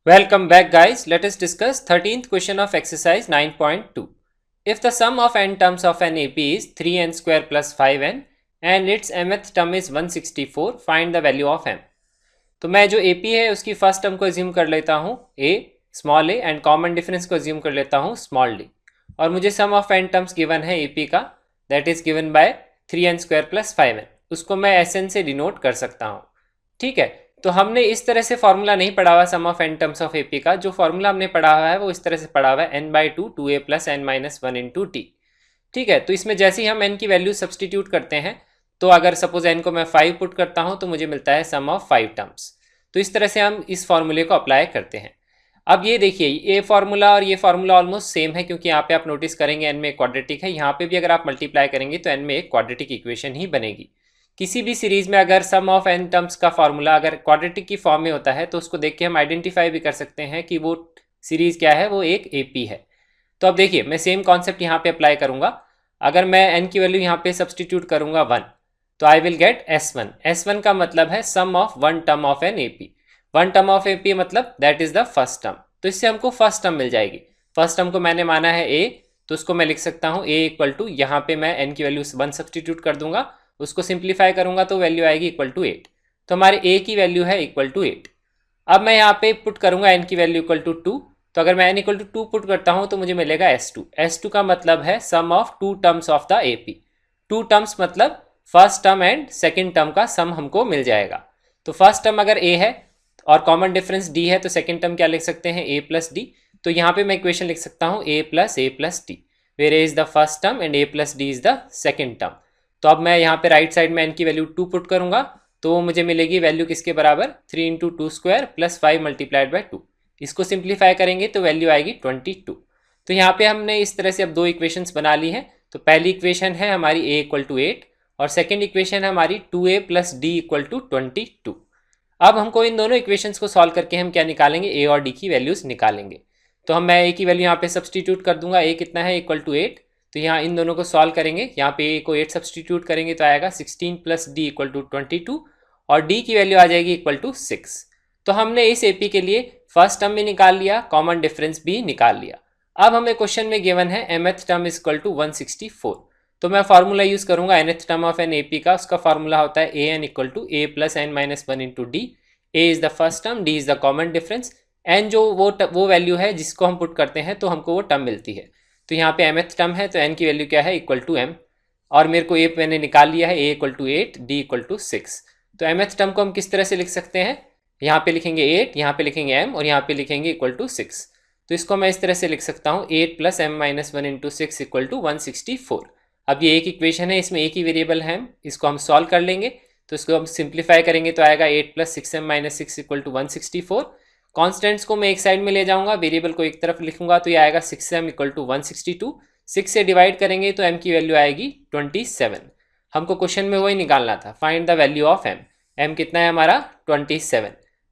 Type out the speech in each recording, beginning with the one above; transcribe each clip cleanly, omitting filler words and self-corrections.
Welcome back guys, let us discuss 13th question of exercise 9.2. If the sum of n terms of an AP is 3n square plus 5n and its mth term is 164, find the value of m. तो मैं जो AP है उसकी first term को assume कर लेता हूँ a small a and common difference को एज्यूम कर लेता हूँ स्मॉल d और मुझे सम ऑफ n टर्म्स गिवन है AP का that is given by 3n square plus 5n, उसको मैं Sn से डिनोट कर सकता हूँ। ठीक है, तो हमने इस तरह से फॉर्मूला नहीं पढ़ा हुआ sum of n terms of AP का। जो फॉर्मूला हमने पढ़ा हुआ है वो इस तरह से पढ़ा हुआ है n/2 2a plus n minus 1 into T. ठीक है, तो इसमें जैसे ही हम n की वैल्यू सब्सटीट्यूट करते हैं तो अगर सपोज n को मैं 5 पुट करता हूं तो मुझे मिलता है सम ऑफ 5 टर्म्स। तो इस तरह से हम इस फॉर्मूले को अप्लाई करते हैं। अब ये देखिए, ये फॉर्मूला और ये फॉर्मूला ऑलमोस्ट सेम है क्योंकि यहाँ पे आप नोटिस करेंगे n में एक क्वाड्रेटिक है, यहाँ पे भी अगर आप मल्टीप्लाई करेंगे तो n में एक क्वाड्रेटिक इक्वेशन ही बनेगी। किसी भी सीरीज में अगर सम ऑफ n टर्म्स का फॉर्मूला अगर क्वाड्रेटिक की फॉर्म में होता है तो उसको देख के हम आइडेंटिफाई भी कर सकते हैं कि वो सीरीज क्या है, वो एक AP है। तो अब देखिए, मैं सेम कॉन्सेप्ट यहाँ पे अप्लाई करूंगा। अगर मैं n की वैल्यू यहाँ पे सब्सटीट्यूट करूंगा 1 तो I will get S1। S1 का मतलब है sum of one term of N AP। One term of AP मतलब that is the first term, तो इससे हमको फर्स्ट टर्म मिल जाएगी। फर्स्ट टर्म को मैंने माना है A, तो उसको मैं लिख सकता हूँ A इक्वल टू, यहाँ पे मैं n की वैल्यू 1 सब्सटीट्यूट कर दूंगा, उसको सिंप्लीफाई करूंगा तो वैल्यू आएगी इक्वल टू 8। तो हमारे a की वैल्यू है इक्वल टू 8। अब मैं यहाँ पे पुट करूंगा n की वैल्यू इक्वल टू 2, तो अगर मैं n इक्वल टू 2 पुट करता हूं तो मुझे मिलेगा S2। S2 का मतलब है sum of two terms of the AP। Two terms मतलब first term and second term का सम हमको मिल जाएगा। तो फर्स्ट टर्म अगर a है और कॉमन डिफरेंस d है तो सेकेंड टर्म क्या लिख सकते हैं, a प्लस डी। तो यहाँ पे मैं इक्वेशन लिख सकता हूँ a plus d, where a is the first term and a plus d is the second term. तो अब मैं यहाँ पे राइट साइड में n की वैल्यू 2 पुट करूंगा तो मुझे मिलेगी वैल्यू किसके बराबर, 3 into two square plus 5 multiplied by 2। इसको सिंप्लीफाई करेंगे तो वैल्यू आएगी 22। तो यहाँ पे हमने इस तरह से अब दो इक्वेशंस बना ली हैं। तो पहली इक्वेशन है हमारी a इक्वल टू 8 और सेकेंड इक्वेशन है हमारी 2a plus D equal to 22। अब हमको इन दोनों इक्वेशंस को सॉल्व करके हम क्या निकालेंगे, a और d की वैल्यूज निकालेंगे। तो हम मैं a की वैल्यू यहाँ पे सब्सटीट्यूट कर दूंगा, a कितना है इक्वल टू 8। तो यहाँ इन दोनों को सॉल्व करेंगे, यहाँ पे a को 8 सब्सटीट्यूट करेंगे तो आएगा 16 प्लस डी इक्वल टू 22 और d की वैल्यू आ जाएगी इक्वल टू 6। तो हमने इस AP के लिए फर्स्ट टर्म भी निकाल लिया, कॉमन डिफरेंस भी निकाल लिया। अब हमें क्वेश्चन में गिवन है mth term is equal to 164। तो मैं फॉर्मूला यूज करूंगा nth term of N AP का। उसका फॉर्मूला होता है an equal to a plus n minus 1 into d. a is the first term, d is the common difference, n जो वो value है जिसको हम पुट करते हैं तो हमको वो टर्म मिलती है। तो यहाँ पे mth टर्म है तो n की वैल्यू क्या है इक्वल टू m और मेरे को a मैंने निकाल लिया है, a equal to 8 d equal to 6। तो mth टर्म को हम किस तरह से लिख सकते हैं, यहाँ पे लिखेंगे 8, यहाँ पे लिखेंगे m और यहाँ पे लिखेंगे इक्वल टू 6। तो इसको मैं इस तरह से लिख सकता हूँ 8 plus m minus 1 into 6 equal to 164। अब ये एक इक्वेशन है, इसमें एक ही वेरिएबल है, इसको हम सॉल्व कर लेंगे। तो इसको हम सिंप्लीफाई करेंगे तो आएगा 8 plus 6m minus 6 equal to 164। Constants को मैं एक साइड में ले जाऊंगा, वेरिएबल को एक तरफ लिखूंगा तो ये आएगा 6m इक्वल टू 162। 6 से डिवाइड करेंगे तो m की वैल्यू आएगी 27। हमको क्वेश्चन में वही निकालना था, find the value of m। m कितना है हमारा 27।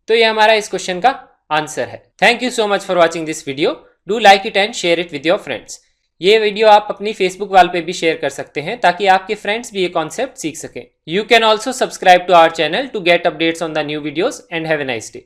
तो ये हमारा इस क्वेश्चन का आंसर है। Thank you so much for watching this video. Do like it and share it with your friends. ये वीडियो आप अपनी फेसबुक वॉल पे भी शेयर कर सकते हैं ताकि आपके फ्रेंड्स भी ये कॉन्सेप्ट सीख सकें। You can also subscribe to our channel to get updates on the new videos and have a nice day.